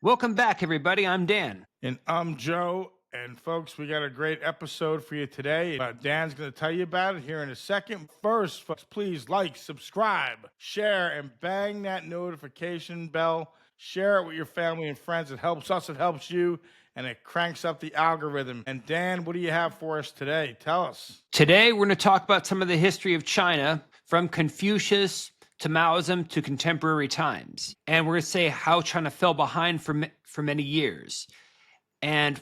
Welcome back, everybody. I'm Dan. And I'm Joe. And folks, we got a great episode for you today. Dan's going to tell you about it here in a second. First, folks, please like, subscribe, share, and bang that notification bell. Share it with your family and friends. It helps us, it helps you, and it cranks up the algorithm. And Dan, what do you have for us today? Tell us. Today, we're going to talk about some of the history of China from Confucius to Maoism to contemporary times. And we're going to say how China fell behind for many years. And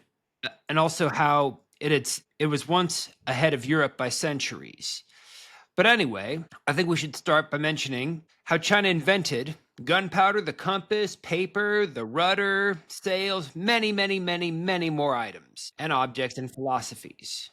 also how it was once ahead of Europe by centuries. But anyway, I think we should start by mentioning how China invented gunpowder, the compass, paper, the rudder, sails, many, many, many, many more items and objects and philosophies.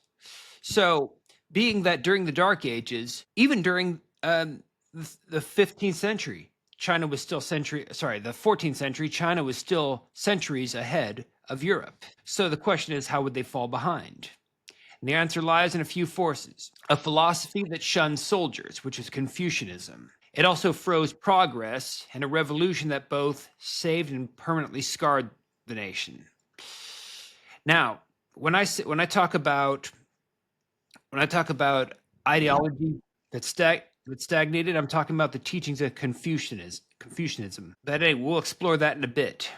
So, being that during the Dark Ages, even during the 15th century, China was still the 14th century, China was still centuries ahead of Europe. So the question is, how would they fall behind? And the answer lies in a few forces. A philosophy that shunned soldiers, which is Confucianism. It also froze progress, and a revolution that both saved and permanently scarred the nation. Now, when I talk about ideology that stagnated, I'm talking about the teachings of Confucianism. But anyway, we'll explore that in a bit.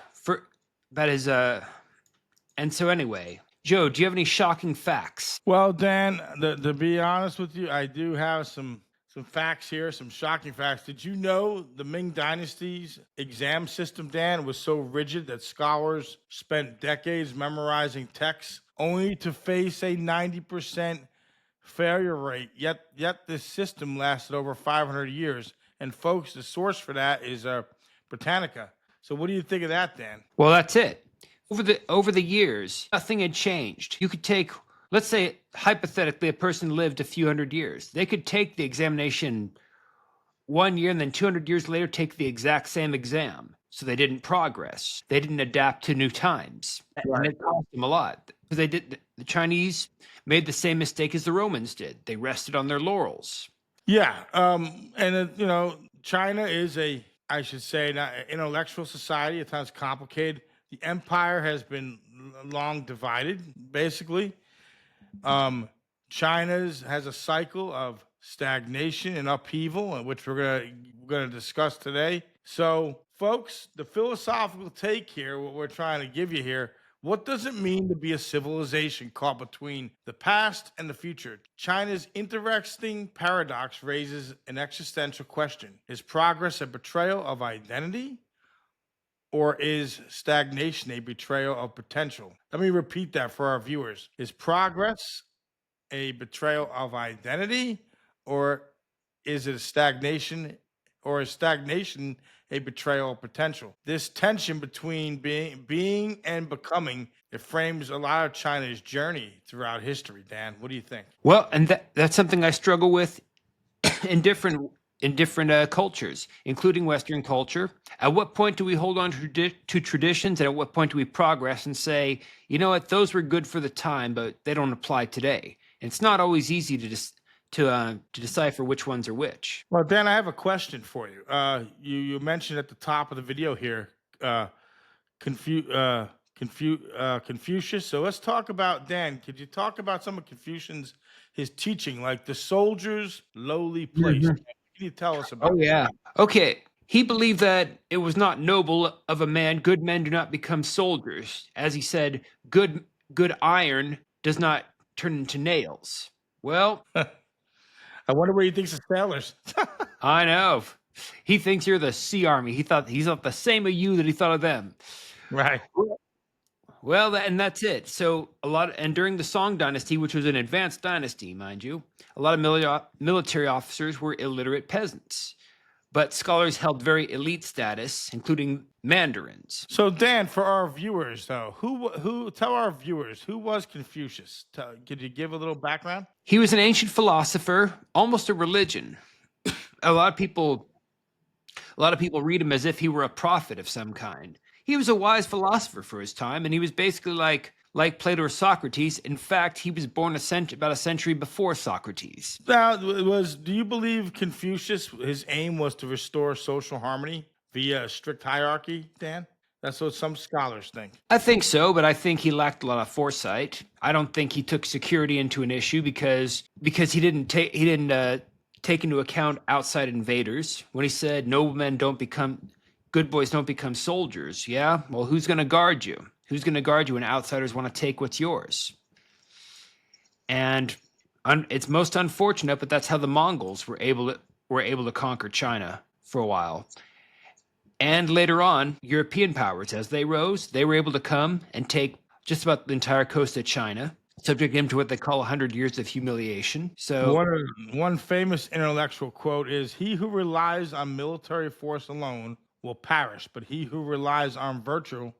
And so anyway, Joe, do you have any shocking facts? Well, Dan, to be honest with you, I do have some facts here, some shocking facts. Did you know the Ming Dynasty's exam system, Dan, was so rigid that scholars spent decades memorizing texts only to face a 90% failure rate? Yet this system lasted over 500 years. And folks, the source for that is Britannica. So what do you think of that, Dan? Well, that's it. Over the years, nothing had changed. You could take, let's say, hypothetically, a person lived a few hundred years. They could take the examination 1 year and then 200 years later take the exact same exam. So they didn't progress. They didn't adapt to new times. Right. And it cost them a lot. Because the Chinese made the same mistake as the Romans did. They rested on their laurels. Yeah. China is I should say, an intellectual society, at times complicated. The empire has been long divided, basically. China's has a cycle of stagnation and upheaval, which we're gonna discuss today. So, folks, the philosophical take here, what we're trying to give you here, what does it mean to be a civilization caught between the past and the future? China's interesting paradox raises an existential question. Is progress a betrayal of identity? Or is stagnation a betrayal of potential? Let me repeat that for our viewers. Is progress a betrayal of identity, or is it a stagnation, or is stagnation a betrayal of potential? This tension between being and becoming, it frames a lot of China's journey throughout history. Dan, what do you think? Well, and that's something I struggle with in different cultures, including Western culture. At what point do we hold on to traditions, and at what point do we progress and say, you know what, those were good for the time, but they don't apply today? And it's not always easy to decipher which ones are which. Well, Dan, I have a question for you. You mentioned at the top of the video here, Confucius. So let's talk about, Dan. Could you talk about some of his teaching, like the soldier's lowly place? Mhm. Can you tell us about? Oh yeah. Okay. He believed that it was not noble of a man. Good men do not become soldiers, as he said. Good iron does not turn into nails. Well, I wonder what he thinks of sailors. I know. He thinks you're the sea army. He thought the same of you that he thought of them. Right. Well, and that's it. So and during the Song Dynasty, which was an advanced dynasty, mind you, a lot of military officers were illiterate peasants. But scholars held very elite status, including mandarins. So, Dan, for our viewers, though, who tell our viewers who was Confucius? Could you give a little background? He was an ancient philosopher, almost a religion. A lot of people read him as if he were a prophet of some kind. He was a wise philosopher for his time, and he was basically like Plato or Socrates. In fact, he was born about a century before Socrates. Now, do you believe Confucius, his aim was to restore social harmony via a strict hierarchy, Dan? That's what some scholars think. I think so, but I think he lacked a lot of foresight. I don't think he took security into an issue because he didn't take into account outside invaders. When he said noblemen don't become good boys don't become soldiers. Yeah, well, who's going to guard you? Who's going to guard you when outsiders want to take what's yours? And it's most unfortunate, but that's how the Mongols were able to conquer China for a while. And later on, European powers, as they rose, they were able to come and take just about the entire coast of China, subject them to what they call 100 years of humiliation. So, One famous intellectual quote is, "He who relies on military force alone will perish, but he who relies on virtue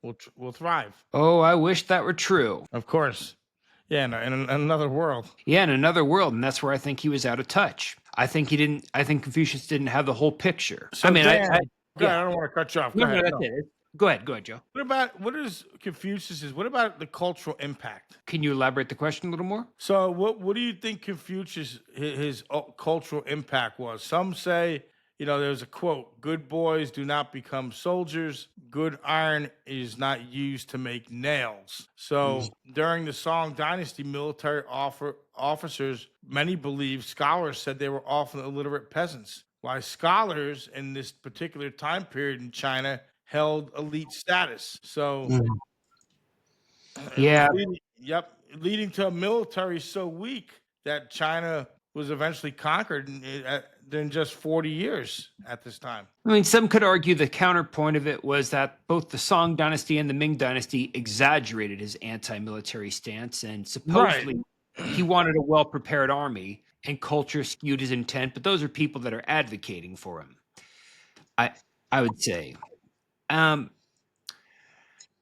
will thrive." oh, I wish that were true. Of course. Yeah, in another world. Yeah, in another world, and that's where I think he was out of touch. I think he didn't. I think Confucius didn't have the whole picture. So I mean, Dan, I go ahead, yeah. I don't want to cut you off. Go No, no, ahead. that's No. it. Go ahead, Joe. What is Confucius's? What about the cultural impact? Can you elaborate the question a little more? So, what do you think Confucius his cultural impact was? Some say, there's a quote: "Good boys do not become soldiers. Good iron is not used to make nails." So, during the Song Dynasty, military officers, many believe, scholars said they were often illiterate peasants, while scholars in this particular time period in China held elite status. So, Yeah, leading to a military so weak that China was eventually conquered in just 40 years at this time. I mean, some could argue the counterpoint of it was that both the Song dynasty and the Ming dynasty exaggerated his anti-military stance, and supposedly he wanted a well-prepared army, and culture skewed his intent. But those are people that are advocating for him. I would say.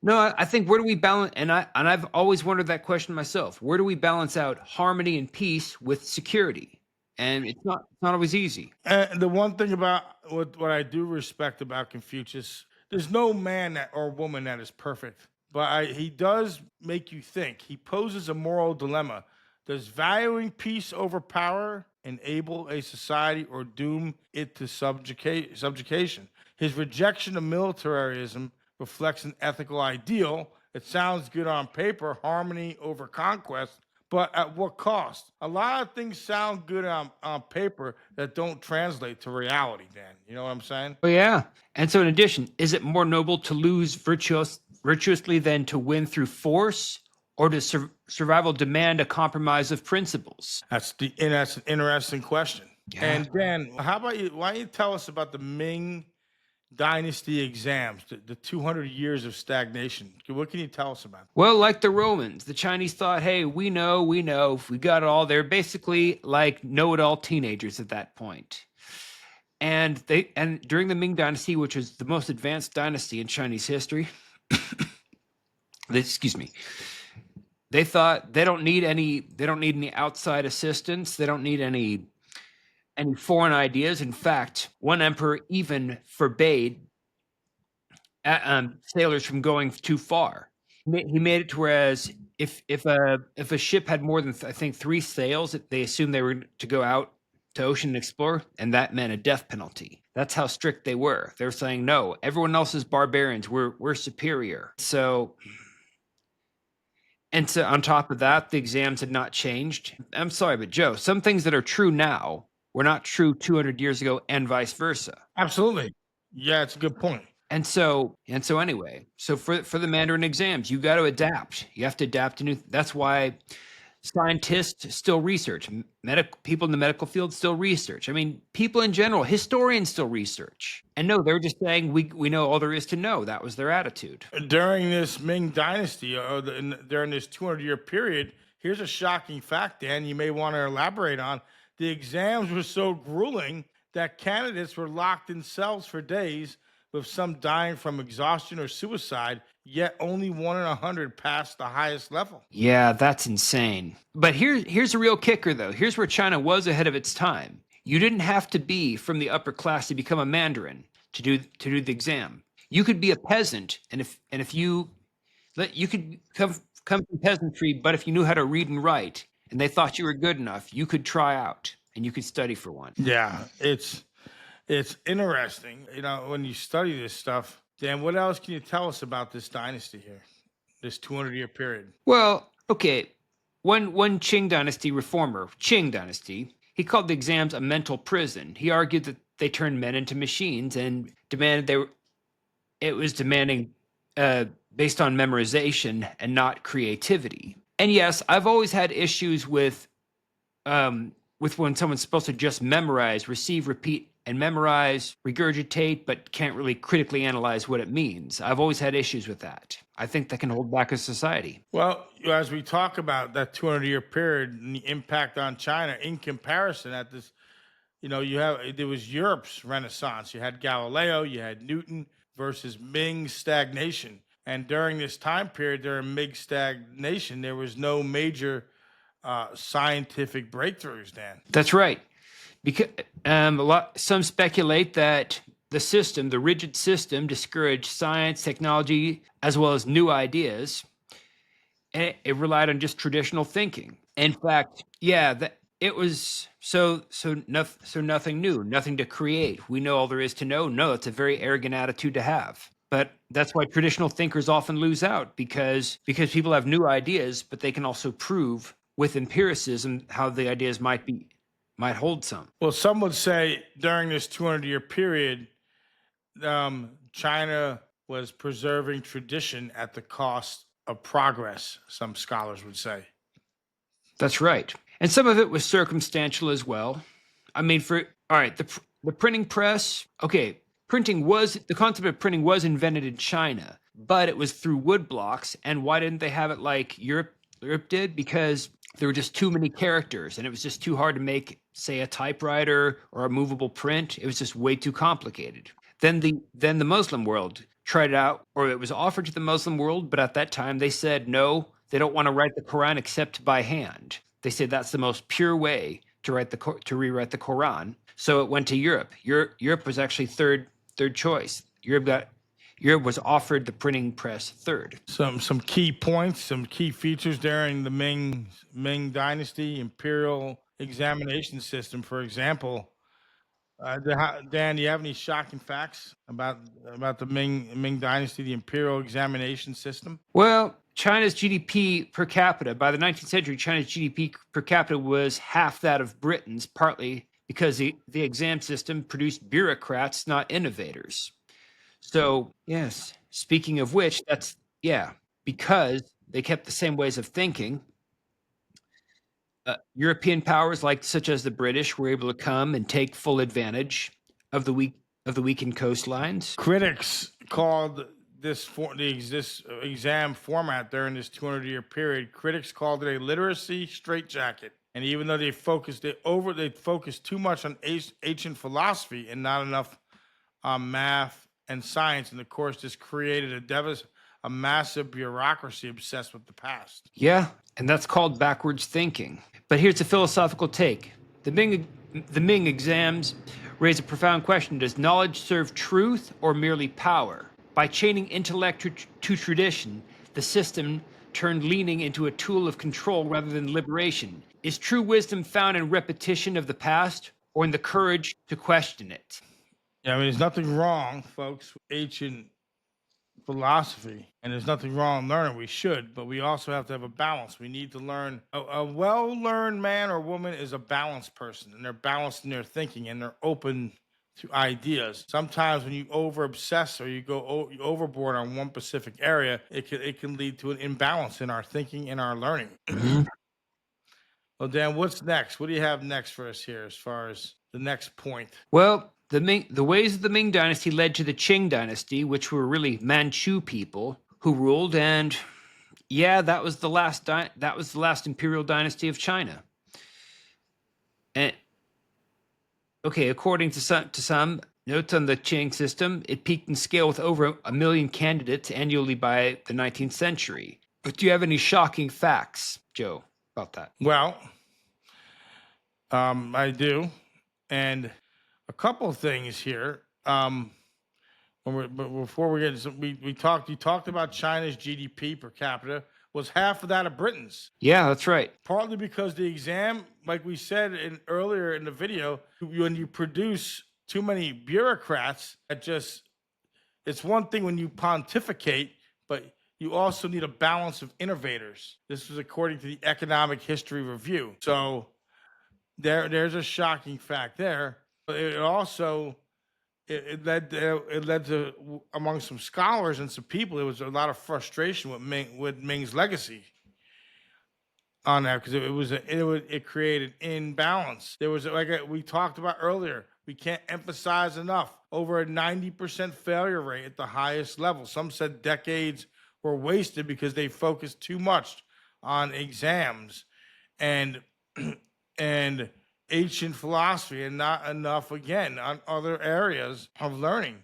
No, I think where do we balance? And I've always wondered that question myself. Where do we balance out harmony and peace with security? And it's not always easy. And the one thing about what I do respect about Confucius, there's no man or woman that is perfect, but he does make you think. He poses a moral dilemma. Does valuing peace over power enable a society or doom it to subjugation? His rejection of militarism reflects an ethical ideal. It sounds good on paper, harmony over conquest, but at what cost? A lot of things sound good on paper that don't translate to reality, Dan. You know what I'm saying? Oh yeah. And so in addition, is it more noble to lose virtuously than to win through force? Or does survival demand a compromise of principles? That's an interesting question. Yeah. And Dan, how about you? Why don't you tell us about the Ming Dynasty exams, the 200 years of stagnation? What can you tell us about? Well, like the Romans, the Chinese thought, hey, we know, we got it all. They're basically like know-it-all teenagers at that point. And during the Ming Dynasty, which was the most advanced dynasty in Chinese history, they thought they don't need any outside assistance. They don't need any foreign ideas. In fact, one emperor even forbade sailors from going too far. He made it to whereas if a ship had more than I think 3 sails, they assumed they were to go out to ocean and explore, and that meant a death penalty. That's how strict they were. They were saying, no, everyone else is barbarians. We're superior. So on top of that, the exams had not changed. I'm sorry, but Joe, some things that are true now were not true 200 years ago, and vice versa. Absolutely. Yeah, it's a good point. And so anyway, so for the Mandarin exams, you got to adapt. You have to adapt to new. That's why scientists still research. People in the medical field still research. I mean, people in general, historians still research. And no, they're just saying we know all there is to know. That was their attitude. During this Ming Dynasty, during this 200-year period, here's a shocking fact, Dan, you may want to elaborate on. The exams were so grueling that candidates were locked in cells for days, with some dying from exhaustion or suicide, yet only 1 in 100 passed the highest level. Yeah, that's insane. But here's a real kicker, though. Here's where China was ahead of its time. You didn't have to be from the upper class to become a Mandarin to do the exam. You could be a peasant, and if you could come from peasantry, but if you knew how to read and write, and they thought you were good enough, you could try out and you could study for one. Yeah, it's interesting. When you study this stuff, Dan, what else can you tell us about this dynasty here, this 200-year period? Well, okay. One Qing dynasty reformer, Qing dynasty, he called the exams a mental prison. He argued that they turned men into machines and demanded it was demanding uh, based on memorization and not creativity. And yes, I've always had issues with when someone's supposed to just memorize, receive, repeat, and memorize, regurgitate, but can't really critically analyze what it means. I've always had issues with that. I think that can hold back a society. Well, as we talk about that 200-year period and the impact on China in comparison at this, there was Europe's Renaissance. You had Galileo, you had Newton versus Ming stagnation. And during this time period, during Ming stagnation, there was no major scientific breakthroughs, Dan. That's right. Because some speculate that the rigid system, discouraged science, technology, as well as new ideas, and it relied on just traditional thinking. In fact, yeah, it was nothing new, nothing to create. We know all there is to know. No, it's a very arrogant attitude to have. But that's why traditional thinkers often lose out because people have new ideas, but they can also prove with empiricism how the ideas might hold some. Well, some would say during this 200-year period, China was preserving tradition at the cost of progress, some scholars would say. That's right. And some of it was circumstantial as well. I mean, the printing press, okay, the concept of printing was invented in China, but it was through wood blocks. And why didn't they have it like Europe did? Because there were just too many characters and it was just too hard to make, say, a typewriter or a movable print. It was just way too complicated. Then the Muslim world tried it out, or it was offered to the Muslim world, but at that time they said no, they don't want to write the Quran except by hand. They said that's the most pure way to rewrite the Quran. So it went to Europe. Europe was actually third choice. Europe was offered the printing press third. Some key points, some key features during the Ming Dynasty imperial examination system, for example. Dan, do you have any shocking facts about the Ming Dynasty, the imperial examination system? Well, China's GDP per capita, by the 19th century, China's GDP per capita was half that of Britain's, partly because the exam system produced bureaucrats, not innovators. So, yes, speaking of which, because they kept the same ways of thinking, European powers, such as the British, were able to come and take full advantage of the weakened coastlines. Critics called this exam format during this 200-year period. Critics called it a literacy straitjacket. And even though they focused too much on ancient philosophy and not enough on math and science, and of course, this created a massive bureaucracy obsessed with the past. Yeah, and that's called backwards thinking. But here's a philosophical take. The Ming exams raise a profound question. Does knowledge serve truth or merely power? By chaining intellect to tradition, the system turned learning into a tool of control rather than liberation. Is true wisdom found in repetition of the past or in the courage to question it? Yeah, I mean, there's nothing wrong, folks, with ancient philosophy, and there's nothing wrong learning. We should, but we also have to have a balance. We need to learn. A well-learned man or woman is a balanced person, and they're balanced in their thinking, and they're open to ideas. Sometimes when you over-obsess or you go overboard on one specific area, it can lead to an imbalance in our thinking and our learning. Well, Dan, what's next? What do you have next for us here as far as the next point? Well, the ways of the Ming Dynasty led to the Qing Dynasty, which were really Manchu people who ruled, and that was the last imperial dynasty of China. And okay, according to some notes on the Qing system, it peaked in scale with over 1 million candidates annually by the 19th century. But do you have any shocking facts, Joe, about that? Well, I do, and a couple of things here. Before we get, you talked about China's GDP per capita was half of that of Britain's. Yeah, that's right. Partly because the exam, like we said earlier in the video, when you produce too many bureaucrats that just It's one thing when you pontificate, but you also need a balance of innovators. This was according to the Economic History Review. So there's a shocking fact there. It also it led to among some scholars and some people there was a lot of frustration with Ming's legacy on that because it created imbalance. There was we talked about earlier. We can't emphasize enough over a 90% failure rate at the highest level. Some said decades were wasted because they focused too much on exams and and ancient philosophy and not enough again on other areas of learning.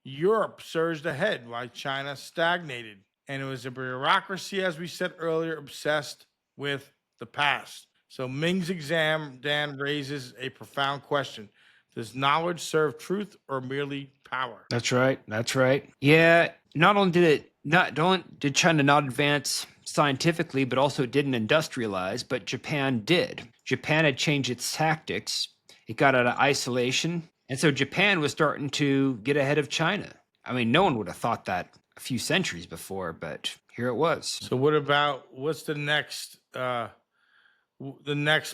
Europe surged ahead while China stagnated. And it was a bureaucracy, as we said earlier, obsessed with the past. So Ming's exam, Dan, raises a profound question. Does knowledge serve truth or merely power? That's right. That's right. Yeah. Not only did it not don't did China not advance scientifically, but also didn't industrialize, but Japan did. Japan had changed its tactics. It got out of isolation. And so Japan was starting to get ahead of China. I mean, no one would have thought that a few centuries before, but here it was. So what's the next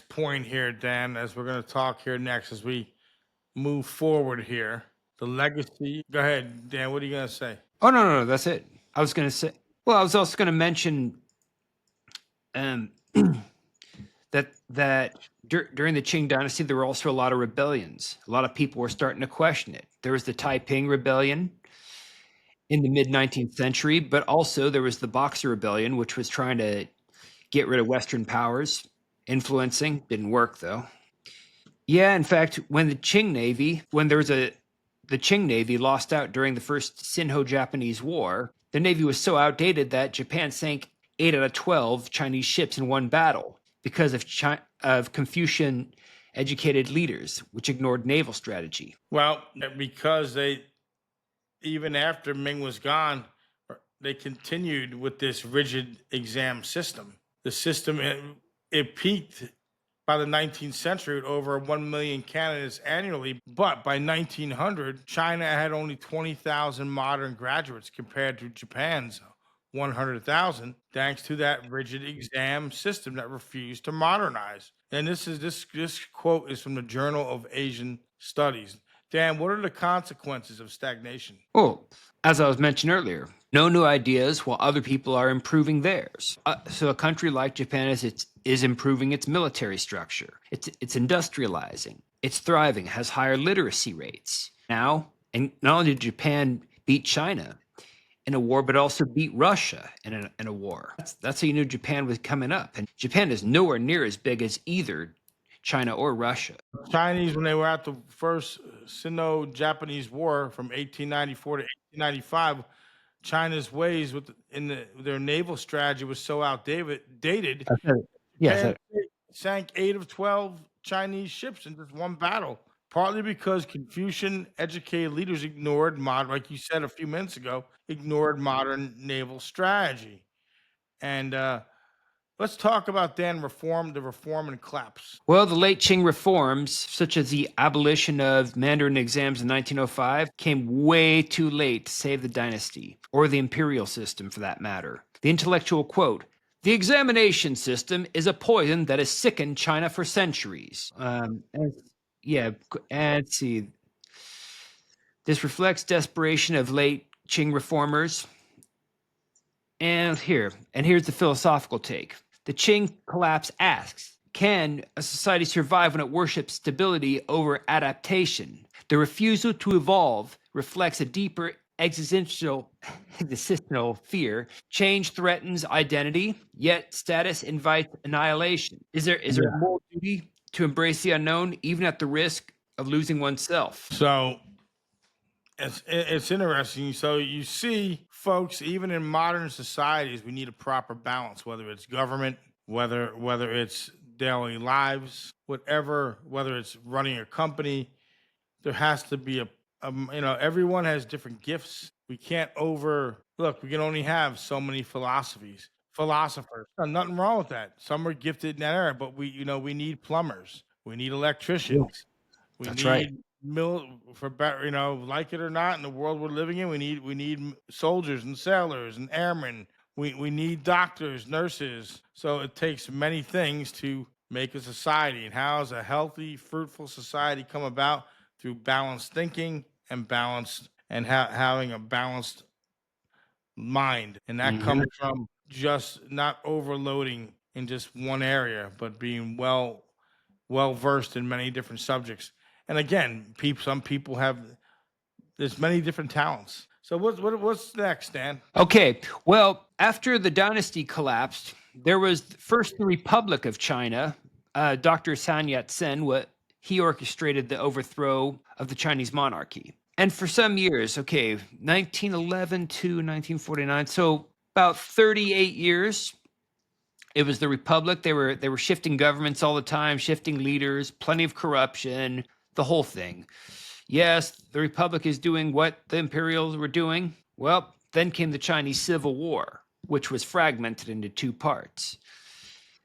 point here, Dan, as we're going to talk here next as we move forward here? The legacy. Go ahead, Dan. What are you going to say? Oh, no, that's it. I was going to say, well, I was also going to mention that during the Qing dynasty, there were also a lot of rebellions. A lot of people were starting to question it. There was the Taiping Rebellion in the mid-19th century, but also there was the Boxer Rebellion, which was trying to get rid of Western powers, influencing. Didn't work, though. Yeah, in fact, when the Qing Navy lost out during the first Sino-Japanese War, the Navy was so outdated that Japan sank 8 out of 12 Chinese ships in one battle because of Confucian-educated leaders, which ignored naval strategy. Well, because even after Ming was gone, they continued with this rigid exam system. The system, it peaked by the 19th century with over 1 million candidates annually. But by 1900, China had only 20,000 modern graduates compared to Japan's 100,000, thanks to that rigid exam system that refused to modernize. And this quote is from the Journal of Asian Studies. Dan, what are the consequences of stagnation? Well, as I was mentioned earlier, no new ideas while other people are improving theirs. So a country like Japan is improving its military structure. It's industrializing. It's thriving. Has higher literacy rates now. And not only did Japan beat China in a war, but also beat Russia in a war. That's how you knew Japan was coming up. And Japan is nowhere near as big as either China or Russia. Chinese, when they were at the first Sino-Japanese War from 1894 to 1895, China's ways their naval strategy was so outdated. Yes. Sank 8 of 12 Chinese ships in just one battle, partly because Confucian-educated leaders ignored like you said a few minutes ago, ignored modern naval strategy. And let's talk about the reform and collapse. Well, the late Qing reforms, such as the abolition of Mandarin exams in 1905, came way too late to save the dynasty, or the imperial system for that matter. The intellectual quote, "The examination system is a poison that has sickened China for centuries." And let's see. This reflects desperation of late Qing reformers. And here's the philosophical take. The Qing collapse asks, can a society survive when it worships stability over adaptation? The refusal to evolve reflects a deeper existential fear. Change threatens identity, yet status invites annihilation. Is there a moral duty to embrace the unknown, even at the risk of losing oneself? So it's interesting. So you see, folks, even in modern societies, we need a proper balance, whether it's government, whether it's daily lives, whether it's running a company, there has to be everyone has different gifts. We can't we can only have so many philosophers. Nothing wrong with that. Some are gifted in that area, but we need plumbers. We need electricians. That's right. for better, like it or not, in the world we're living in, we need soldiers and sailors and airmen. We need doctors, nurses. So it takes many things to make a society. And how does a healthy, fruitful society come about? Through balanced thinking and having a balanced mind, and that Mhm. comes from just not overloading in just one area, but being well versed in many different subjects. And again, some people have there's many different talents. So what's next, Dan? Okay, well, after the dynasty collapsed, there was first the Republic of China. Dr. Sun Yat-sen, what he orchestrated the overthrow of the Chinese monarchy. And for some years, okay, 1911 to 1949, so about 38 years, it was the Republic. They were shifting governments all the time, shifting leaders, plenty of corruption, the whole thing. Yes, the Republic is doing what the Imperials were doing. Well, then came the Chinese Civil War, which was fragmented into two parts.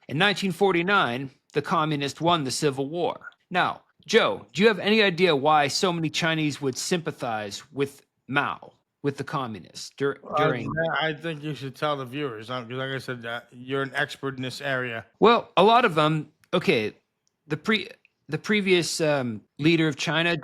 In 1949, the Communists won the Civil War. Now, Joe, do you have any idea why so many Chinese would sympathize with Mao, with the Communists during? I think you should tell the viewers, because like I said, you're an expert in this area. Well, a lot of them. Okay, the previous leader of China,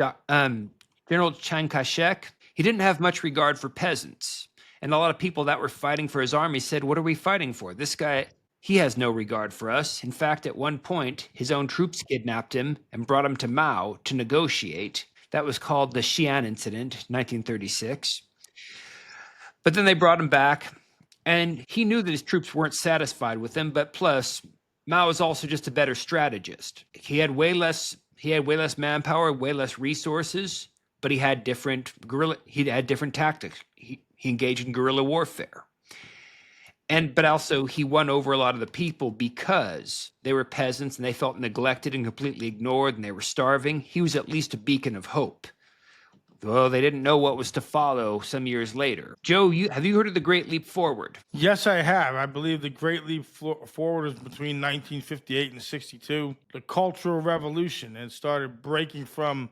General Chiang Kai-shek, he didn't have much regard for peasants, and a lot of people that were fighting for his army said, "What are we fighting for? This guy, he has no regard for us." In fact, at one point, his own troops kidnapped him and brought him to Mao to negotiate. That was called the Xi'an Incident, 1936. But then they brought him back, and he knew that his troops weren't satisfied with him. But plus, Mao was also just a better strategist. He had way less manpower, way less resources, but he had different tactics. He engaged in guerrilla warfare. But also he won over a lot of the people because they were peasants and they felt neglected and completely ignored and they were starving. He was at least a beacon of hope. Well, they didn't know what was to follow some years later. Joe, have you heard of the Great Leap Forward? Yes, I have. I believe the Great Leap Forward was between 1958 and 62. The Cultural Revolution, and started breaking from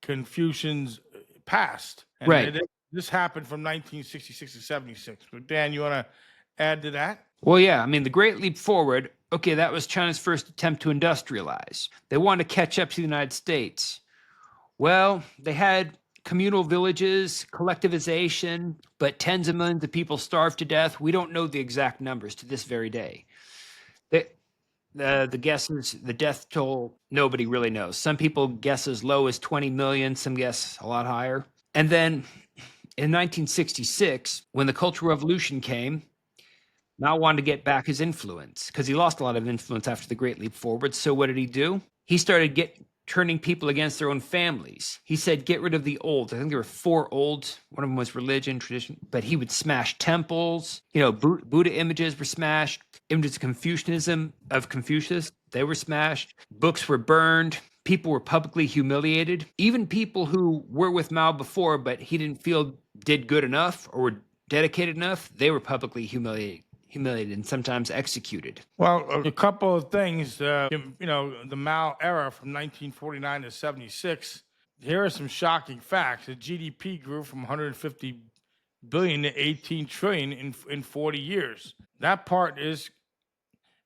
Confucian's past. And Right. this happened from 1966 to 76. But Dan, you want to add to that? Well, yeah. I mean, the Great Leap Forward, okay, that was China's first attempt to industrialize. They wanted to catch up to the United States. Well, they had communal villages, collectivization, but tens of millions of people starved to death. We don't know the exact numbers to this very day. The guesses, the death toll, nobody really knows. Some people guess as low as 20 million, some guess a lot higher. And then in 1966, when the Cultural Revolution came, Mao wanted to get back his influence because he lost a lot of influence after the Great Leap Forward. So what did he do? He started turning people against their own families. He said, get rid of the old. I think there were four old. One of them was religion, tradition. But he would smash temples. Buddha images were smashed. Images of Confucius, they were smashed. Books were burned. People were publicly humiliated. Even people who were with Mao before, but he didn't feel did good enough or were dedicated enough, they were publicly humiliated and sometimes executed. Well, a couple of things. The Mao era from 1949 to 76. Here are some shocking facts. The GDP grew from 150 billion to 18 trillion in 40 years. That part is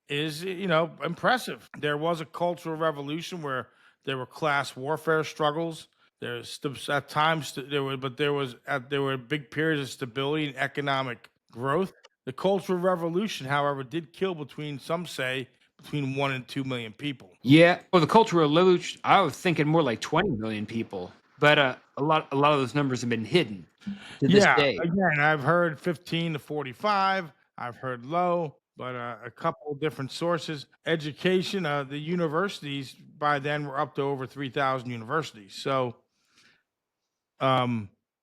impressive. There was a cultural revolution where there were class warfare struggles. There's at times there were big periods of stability and economic growth. The Cultural Revolution, however, did kill some say between 1 and 2 million people. Yeah, well, the Cultural Revolution, I was thinking more like 20 million people, but a lot of those numbers have been hidden to this day. Again, I've heard 15 to 45. I've heard low, but a couple of different sources. Education, the universities by then were up to over 3,000 universities. So,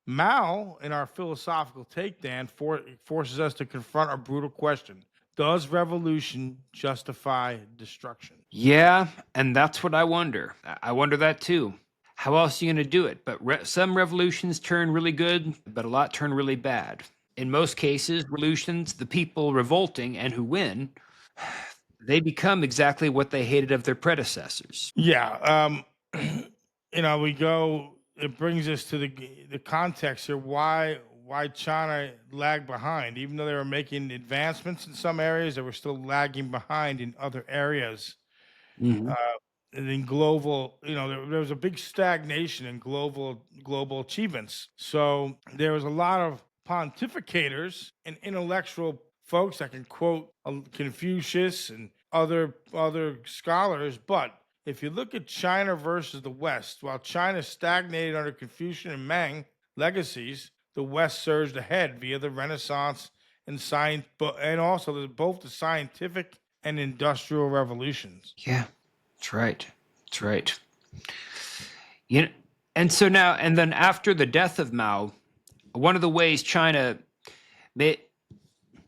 Mao, in our philosophical take, Dan, forces us to confront a brutal question: does revolution justify destruction? Yeah, and that's what I wonder. I wonder that too. How else are you going to do it? But some revolutions turn really good, but a lot turn really bad. In most cases, revolutions, the people revolting and who win, they become exactly what they hated of their predecessors. Yeah. we go. It brings us to the context here. Why China lagged behind, even though they were making advancements in some areas, they were still lagging behind in other areas. Hmm. Uh, and in global, there was a big stagnation in global achievements. So there was a lot of pontificators and intellectual folks that can quote Confucius and other scholars. But if you look at China versus the West, while China stagnated under Confucian and Ming legacies, the West surged ahead via the Renaissance and science, and also both the scientific and industrial revolutions. Yeah, that's right. That's right. You know, and so now, and then after the death of Mao, one of the ways China made,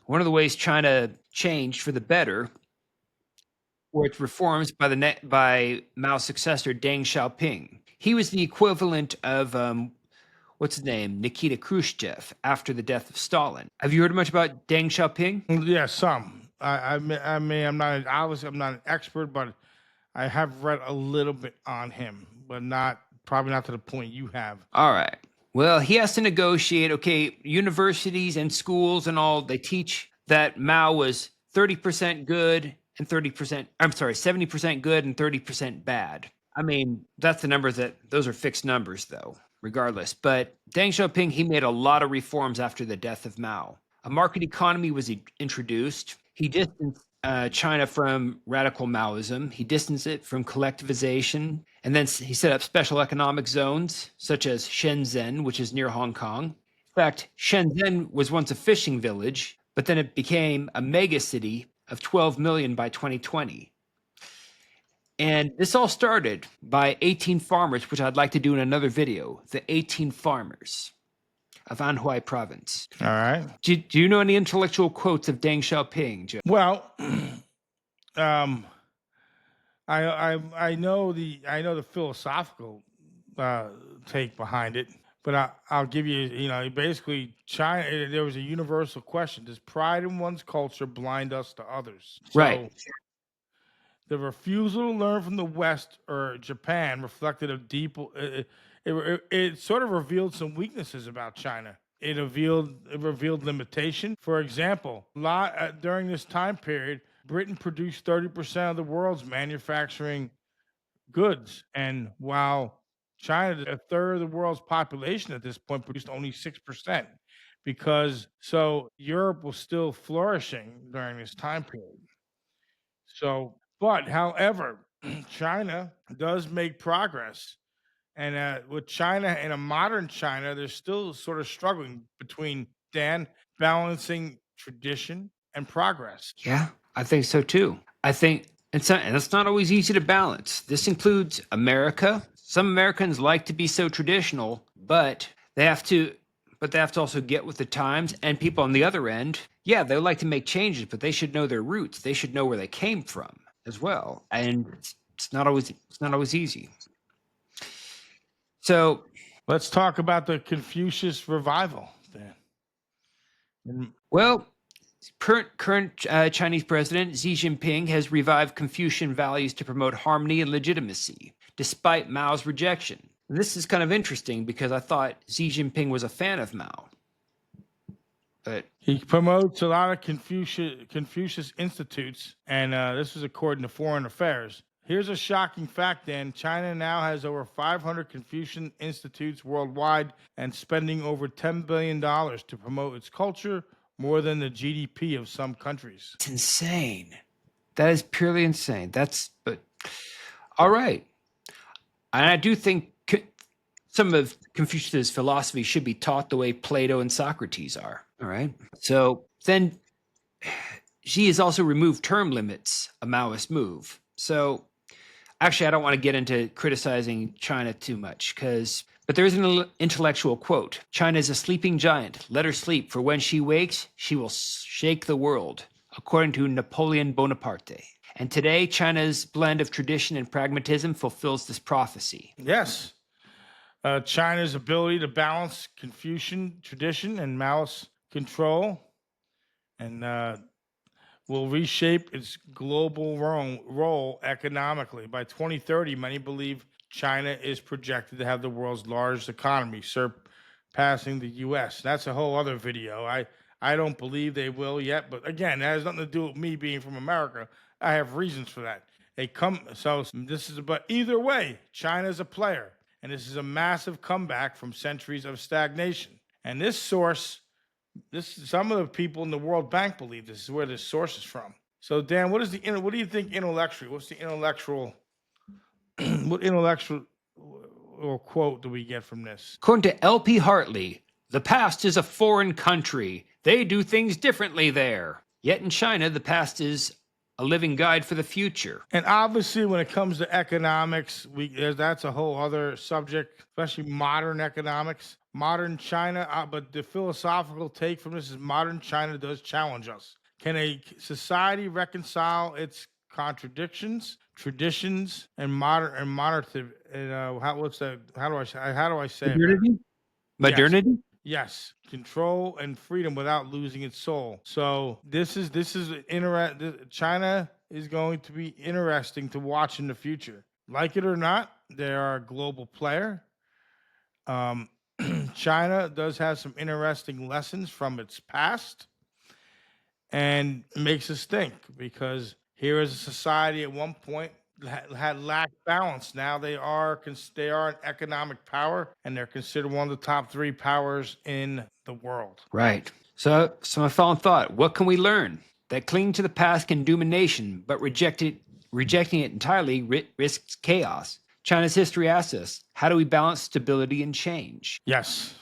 one of the ways China changed for the better were its reforms by Mao's successor Deng Xiaoping. He was the equivalent of what's his name, Nikita Khrushchev, after the death of Stalin. Have you heard much about Deng Xiaoping? Yeah, some. I mean, I'm not an expert, but I have read a little bit on him, but probably not to the point you have. All right. Well, he has to negotiate. Okay, universities and schools and all, they teach that Mao was 30% good and 30%, I'm sorry, 70% good and 30% bad. I mean, that's the numbers those are fixed numbers, though, regardless. But Deng Xiaoping, he made a lot of reforms after the death of Mao. A market economy was introduced. He distanced China from radical Maoism. He distanced it from collectivization. And then he set up special economic zones, such as Shenzhen, which is near Hong Kong. In fact, Shenzhen was once a fishing village, but then it became a mega city of 12 million by 2020. And this all started by 18 farmers, which I'd like to do in another video, the 18 farmers of Anhui province. All right. Do you know any intellectual quotes of Deng Xiaoping, Joe? Well, um, I know the philosophical take behind it, but I'll give you, basically China. There was a universal question: does pride in one's culture blind us to others? Right. So the refusal to learn from the West or Japan reflected a deep. It sort of revealed some weaknesses about China. It revealed limitation. For example, during this time period, Britain produced 30% of the world's manufacturing goods, and while China, a third of the world's population at this point, produced only 6%. Because so Europe was still flourishing during this time period. So, but however, China does make progress. And with China and a modern China, they're still sort of struggling between balancing tradition and progress. Yeah, I think so too. I think, and it's not always easy to balance. This includes America. Some Americans like to be so traditional, but they have to, also get with the times. And people on the other end, yeah, they like to make changes, but they should know their roots. They should know where they came from as well. And it's not always easy. So, Let's talk about the Confucius revival then. well, current Chinese president Xi Jinping has revived Confucian values to promote harmony and legitimacy, despite Mao's rejection. And this is kind of interesting because I thought Xi Jinping was a fan of Mao, but He promotes a lot of Confucius institutes, and this is according to Foreign Affairs. Here's a shocking fact, Dan. China now has over 500 Confucian institutes worldwide and spending over $10 billion to promote its culture, more than the GDP of some countries. it's insane. That is purely insane. But all right. And I do think some of Confucius' philosophy should be taught the way Plato and Socrates are. All right. So then Xi has also removed term limits, a Maoist move. So actually, I don't want to get into criticizing China too much but there is an intellectual quote. China is a sleeping giant. Let her sleep, for when she wakes, she will shake the world, according to Napoleon Bonaparte. And today, China's blend of tradition and pragmatism fulfills this prophecy. Yes. China's ability to balance Confucian tradition and Maoist control and will reshape its global role economically. By 2030, many believe China is projected to have the world's largest economy, surpassing the US. That's a whole other video. I don't believe they will yet, but again, that has nothing to do with me being from America. I have reasons for that. But either way, China's a player, and this is a massive comeback from centuries of stagnation. And some of the people in the World Bank believe this is where this source is from. So, Dan, what do you think intellectually? What's the intellectual what intellectual or quote do we get from this? According to L.P. Hartley, the past is a foreign country. They do things differently there. Yet in China, the past is a living guide for the future. And obviously, when it comes to economics, that's a whole other subject, especially modern economics, modern China. But the philosophical take from this is modern China does challenge us. Can a society reconcile its contradictions, traditions, and moderative? How do I say it? Modernity? Modernity? Yes, control and freedom without losing its soul. So China is going to be interesting to watch in the future. Like it or not, they are a global player. China does have some interesting lessons from its past, and makes us think, because here is a society at one point had lacked balance. Now they are an economic power, and they're considered one of the top 3 powers in the world. Right. So my final thought, what can we learn? That clinging to the past can doom a nation, but rejecting it entirely risks chaos. China's history asks us, how do we balance stability and change? Yes.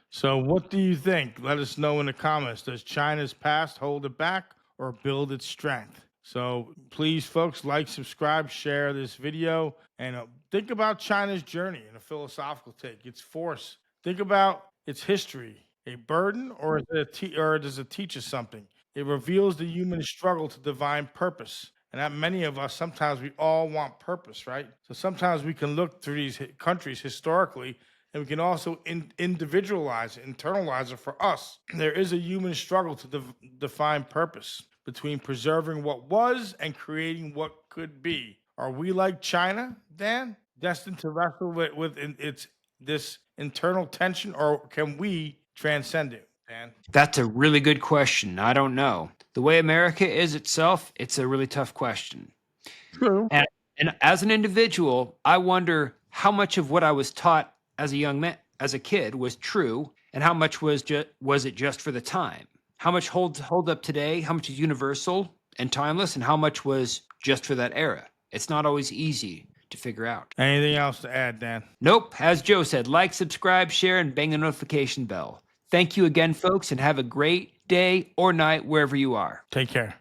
So what do you think? Let us know in the comments. Does China's past hold it back or build its strength? So please, folks, like, subscribe, share this video, and think about China's journey in a philosophical take, its force. Think about its history. A burden, or does it teach us something? It reveals the human struggle to divine purpose. And that many of us, sometimes we all want purpose, right? So sometimes we can look through these countries historically, and we can also individualize it, internalize it for us. There is a human struggle to define purpose between preserving what was and creating what could be. Are we like China, Dan, destined to wrestle with this internal tension, or can we transcend it, Dan? That's a really good question. I don't know. The way America is itself, it's a really tough question. True. And as an individual, I wonder how much of what I was taught as a kid was true, and how much was it just for the time? How much hold up today? How much is universal and timeless, and how much was just for that era? It's not always easy to figure out. Anything else to add, Dan? Nope. As Joe said, like, subscribe, share, and bang the notification bell. Thank you again, folks, and have a great day or night wherever you are. Take care.